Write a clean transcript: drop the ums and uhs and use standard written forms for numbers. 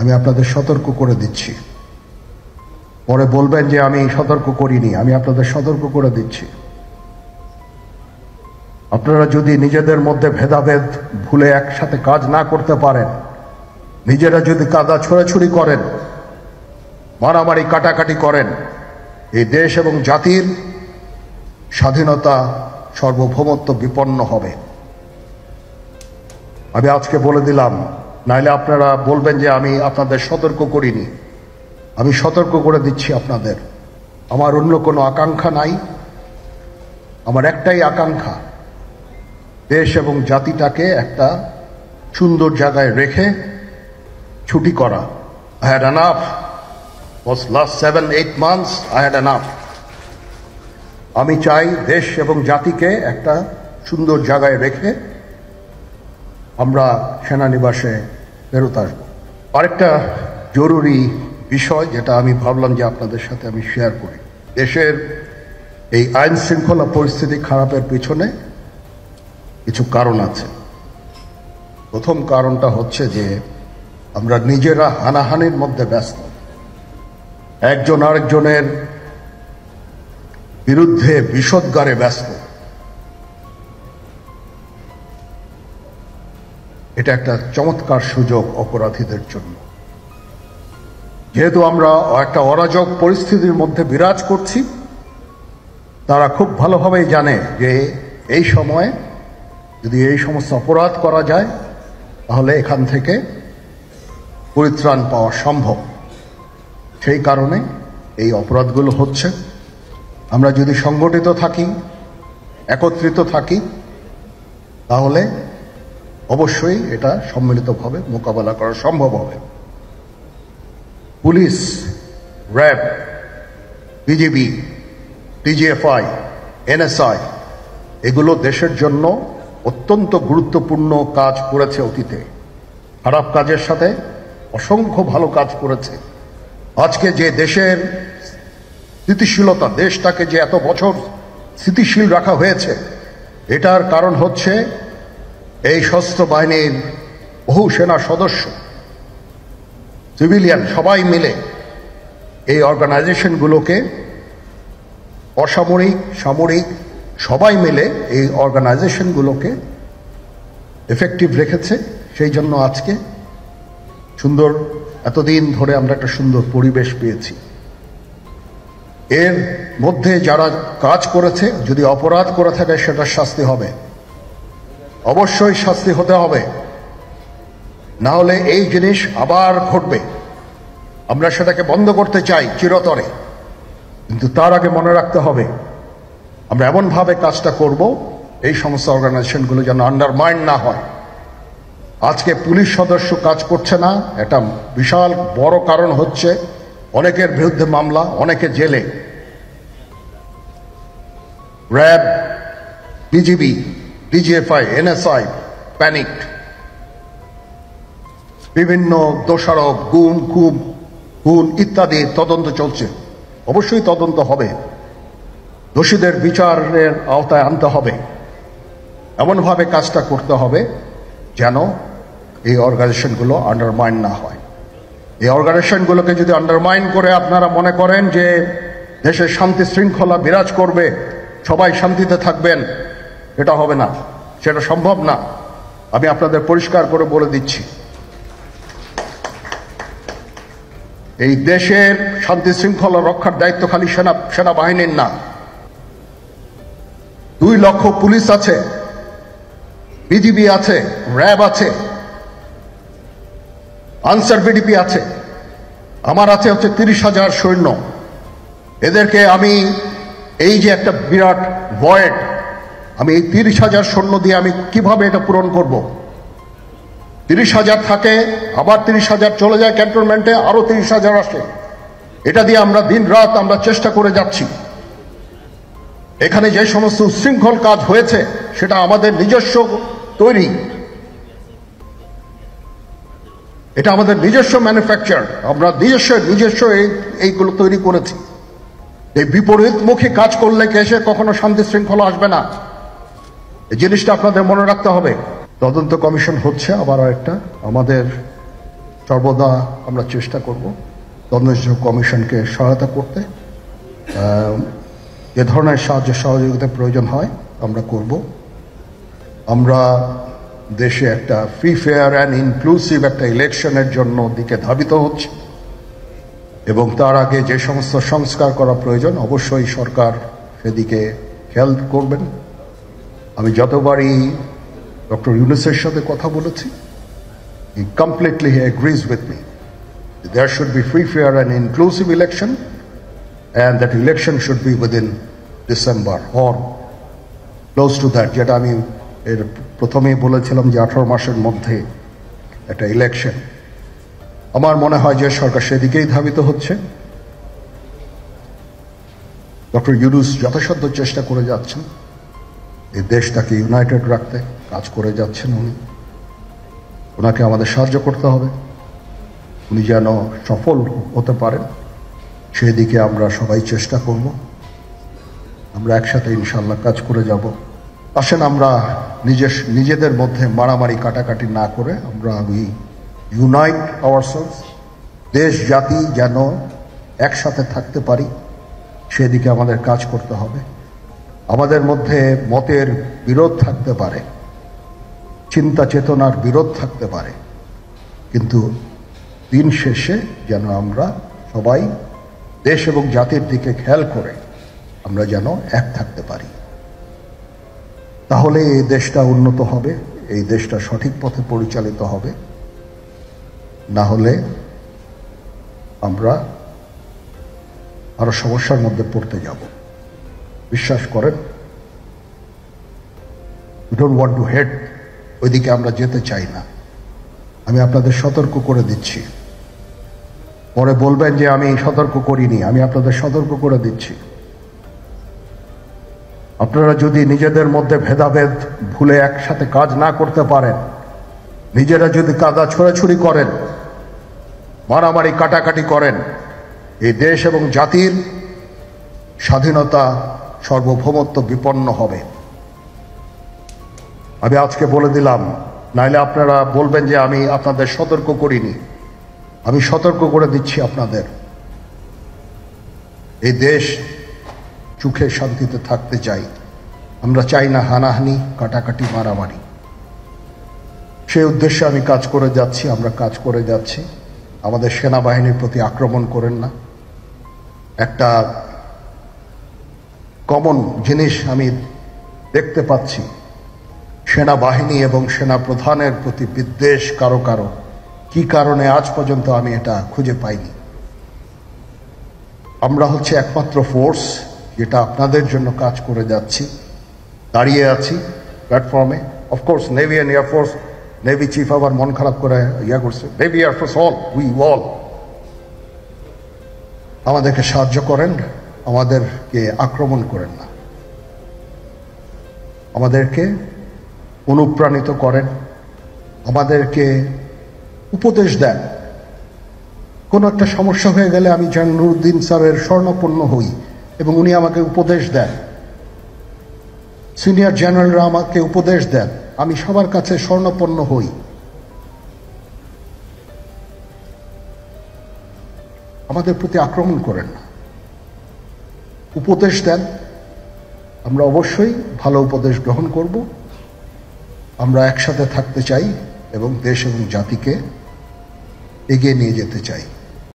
আমি আপনাদের সতর্ক করে দিচ্ছি। পরে বলবেন যে আমি সতর্ক করিনি, আমি আপনাদের সতর্ক করে দিচ্ছি। আপনারা যদি নিজেদের মধ্যে ভেদাভেদ ভুলে একসাথে কাজ না করতে পারেন, নিজেরা যদি কাদা ছোড়াছুড়ি করেন, মারামারি কাটাকাটি করেন, এই দেশ এবং জাতির স্বাধীনতা সার্বভৌমত্ব বিপন্ন হবে। আমি আজকে বলে দিলাম, নাইলে আপনারা বলবেন যে আমি আপনাদের সতর্ক করিনি। আমি সতর্ক করে দিচ্ছি আপনাদের। আমার অন্য কোনো আকাঙ্ক্ষা নাই, আমার একটাই আকাঙ্ক্ষা, দেশ এবং জাতিটাকে একটা সুন্দর জায়গায় রেখে ছুটি করা। I had enough. Was last 7-8 months I had enough. আমি চাই দেশ এবং জাতিকে একটা সুন্দর জায়গায় রেখে আমরা সেনানিবাসে ফেরত আসব। আরেকটা জরুরি বিষয় যেটা আমি ভাবলাম যে আপনাদের সাথে আমি শেয়ার করি। দেশের এই আইন শৃঙ্খলা পরিস্থিতি খারাপের পিছনে কিছু কারণ আছে। প্রথম কারণটা হচ্ছে যে আমরা নিজেরা হানাহানির মধ্যে ব্যস্ত, একজন আরেকজনের বিরুদ্ধে বিষোদ্গারে ব্যস্ত। এটা একটা চমৎকার সুযোগ অপরাধীদের জন্য। যেহেতু আমরা একটা অরাজক পরিস্থিতির মধ্যে বিরাজ করছি, তারা খুব ভালোভাবেই জানে যে এই সময়ে যদি এই সমস্ত অপরাধ করা যায় তাহলে এখান থেকে পরিত্রাণ পাওয়া সম্ভব। সেই কারণে এই অপরাধগুলো হচ্ছে। আমরা যদি সংগঠিত থাকি, একত্রিত থাকি, তাহলে অবশ্যই এটা সম্মিলিতভাবে মোকাবেলা করা সম্ভব হবে। Police, RAB, BGB, DGFI, NSI এগুলো দেশের জন্য অত্যন্ত গুরুত্বপূর্ণ কাজ করেছে অতীতে। খারাপ কাজের সাথে অসংখ্য ভালো কাজ করেছে। আজকে যে দেশের স্থিতিশীলতা, দেশটাকে যে এত বছর স্থিতিশীল রাখা হয়েছে, এটার কারণ হচ্ছে এই সশস্ত্র বাহিনীর বহু সেনা সদস্য, সিভিলিয়ান সবাই মিলে এই অর্গানাইজেশনগুলোকে, অসামরিক সামরিক সবাই মিলে এই অর্গানাইজেশনগুলোকে এফেক্টিভ রেখেছে। সেই জন্য আজকে সুন্দর, এতদিন ধরে আমরা একটা সুন্দর পরিবেশ পেয়েছি। এর মধ্যে যারা কাজ করেছে, যদি অপরাধ করে থাকে সেটার শাস্তি হবে, অবশ্যই শাস্তি হতে হবে, না হলে এই জিনিস আবার ঘটবে। আমরা সেটাকে বন্ধ করতে চাই চিরতরে, কিন্তু তার আগে মনে রাখতে হবে আমরা এমনভাবে কাজটা করব এই সমস্ত অর্গানাইজেশনগুলো যেন আন্ডারমাইন না হয়। আজকে পুলিশ সদস্য কাজ করছে না, এটা বিশাল বড় কারণ হচ্ছে অনেকের বিরুদ্ধে মামলা, অনেকে জেলে। RAB, BGB, DGFI, NSI panicked. বিভিন্ন দোষারোপ, খুন ইত্যাদি তদন্ত চলছে। অবশ্যই তদন্ত হবে, দোষীদের বিচারের আওতায় আনতে হবে। এমনভাবে কাজটা করতে হবে যেন এই অর্গানাইজেশনগুলো আন্ডারমাইন না হয়। এই অর্গানাইজেশনগুলোকে যদি আন্ডারমাইন করে আপনারা মনে করেন যে দেশের শান্তি শৃঙ্খলা বিরাজ করবে, সবাই শান্তিতে থাকবেন, এটা হবে না, সেটা সম্ভব না। আমি আপনাদের পরিষ্কার করে বলে দিচ্ছি, এই দেশের শান্তি শৃঙ্খলা রক্ষার দায়িত্ব খালি সেনাবাহিনীর না। 2 লক্ষ পুলিশ আছে, বিজিবি আছে, র্যাব আছে, আনসার বিডিপি আছে, আমার আছে হচ্ছে 30,000 সৈন্য। এদেরকে আমি এই যে একটা বিরাট ভয়েড, আমি এই 30,000 সৈন্য দিয়ে আমি কিভাবে এটা পূরণ করব? 30,000 থাকে, আবার 30,000 চলে যায় ক্যান্টনমেন্টে, আরো 30,000 আসে। এটা দিয়ে আমরা দিন রাত আমরা চেষ্টা করে যাচ্ছি। এখানে যে সমস্ত উচ্ছৃঙ্খল কাজ হয়েছে সেটা আমাদের নিজস্ব তৈরি, এটা আমাদের নিজস্ব ম্যানুফ্যাকচার, আমরা নিজস্ব এইগুলো তৈরি করেছি। এই বিপরীতমুখী কাজ করলে কেসে কখনো শান্তি শৃঙ্খলা আসবে না, এই জিনিসটা আপনাদের মনে রাখতে হবে। তদন্ত কমিশন হচ্ছে, আবার একটা আমাদের সর্বদা আমরা চেষ্টা করব তদন্ত কমিশনকে সহায়তা করতে। যে ধরনের সাহায্য সহযোগিতা প্রয়োজন হয় আমরা করব। আমরা দেশে একটা ফ্রি ফেয়ার অ্যান্ড ইনক্লুসিভ একটা ইলেকশনের জন্য দিকে ধাবিত হচ্ছে এবং তার আগে যে সমস্ত সংস্কার করা প্রয়োজন অবশ্যই সরকার সেদিকে খেয়াল করবেন। আমি যতবারই ডক্টর ইউনূসের সাথে কথা বলেছি, he completely agrees with me. There should be free, fair and inclusive election, and that election should be within December or close to that. যেটা আমি এর প্রথমেই বলেছিলাম যে 18 মাসের মধ্যে একটা ইলেকশন। আমার মনে হয় যে সরকার সেদিকেই ধাবিত হচ্ছে। ডক্টর ইউনূস যথাসাধ্য চেষ্টা করে যাচ্ছেন এই দেশটাকে ইউনাইটেড রাখতে, কাজ করে যাচ্ছেন উনি। ওনাকে আমাদের সাহায্য করতে হবে, উনি যেন সফল হতে পারেন সেদিকে আমরা সবাই চেষ্টা করব। আমরা একসাথে ইনশাল্লাহ কাজ করে যাব। আসেন আমরা নিজেদের মধ্যে মারামারি কাটাকাটি না করে আমরা ইউনাইট আওয়ারসেলস, দেশ জাতি যেন একসাথে থাকতে পারি সেদিকে আমাদের কাজ করতে হবে। আমাদের মধ্যে মতের বিরোধ থাকতে পারে, চিন্তা চেতনার বিরোধ থাকতে পারে, কিন্তু দিন শেষে যেন আমরা সবাই দেশ এবং জাতির দিকে খেয়াল করে আমরা যেন এক থাকতে পারি। তাহলে এই দেশটা উন্নত হবে, এই দেশটা সঠিক পথে পরিচালিত হবে। না হলে আমরা আরো সমস্যার মধ্যে পড়তে যাব। বিশ্বাস করেন, we don't want to head, ওইদিকে আমরা যেতে চাই না। আমি আপনাদের সতর্ক করে দিচ্ছি, পরে বলবেন যে আমি সতর্ক করিনি। আমি আপনাদের সতর্ক করে দিচ্ছি, আপনারা যদি নিজেদের মধ্যে ভেদাভেদ ভুলে একসাথে কাজ না করতে পারেন, নিজেরা যদি কাদা ছোড়াছুড়ি করেন, মারামারি কাটাকাটি করেন, এই দেশ এবং জাতির স্বাধীনতা সার্বভৌমত্ব বিপন্ন হবে। আমি আজকে বলে দিলাম, নাইলে আপনারা বলবেন যে আমি আপনাদের সতর্ক করিনি। আমি সতর্ক করে দিচ্ছি আপনাদের। এই দেশ সুখে শান্তিতে থাকতে চাই, আমরা চাই না হানাহানি, কাটাকাটি, মারামারি। সেই উদ্দেশ্যে আমি কাজ করে যাচ্ছি, আমরা কাজ করে যাচ্ছি। আমাদের সেনাবাহিনীর প্রতি আক্রমণ করেন না। একটা কমন জিনিস আমি দেখতে পাচ্ছি, সেনাবাহিনী এবং সেনা প্রধানের প্রতি বিদ্বেষ কারো কারো। কি কারণে আজ পর্যন্ত আমি এটা খুঁজে পাইনি। আমরা হচ্ছে একমাত্র ফোর্স যেটা আপনাদের জন্য কাজ করে যাচ্ছি, দাঁড়িয়ে আছি প্ল্যাটফর্মে। Of course navy and air force, navy chief আবার মন খারাপ করে করছে, navy air force all, we all. আমাদেরকে সাহায্য করেন, আমাদেরকে আক্রমণ করেন না, আমাদেরকে অনুপ্রাণিত করেন, আমাদেরকে উপদেশ দেন। কোনো একটা সমস্যা হয়ে গেলে আমি যেন নুরুদ্দিন স্যারের স্বর্ণপন্ন হই এবং উনি আমাকে উপদেশ দেন, সিনিয়র জেনারেলরা আমাকে উপদেশ দেন, আমি সবার কাছে স্বর্ণপন্ন হই। আমাদের প্রতি আক্রমণ করেন না, উপদেশ দেন। আমরা অবশ্যই ভালো উপদেশ গ্রহণ করব। আমরা একসাথে থাকতে চাই এবং দেশ এবং জাতিকে এগিয়ে নিয়ে যেতে চাই।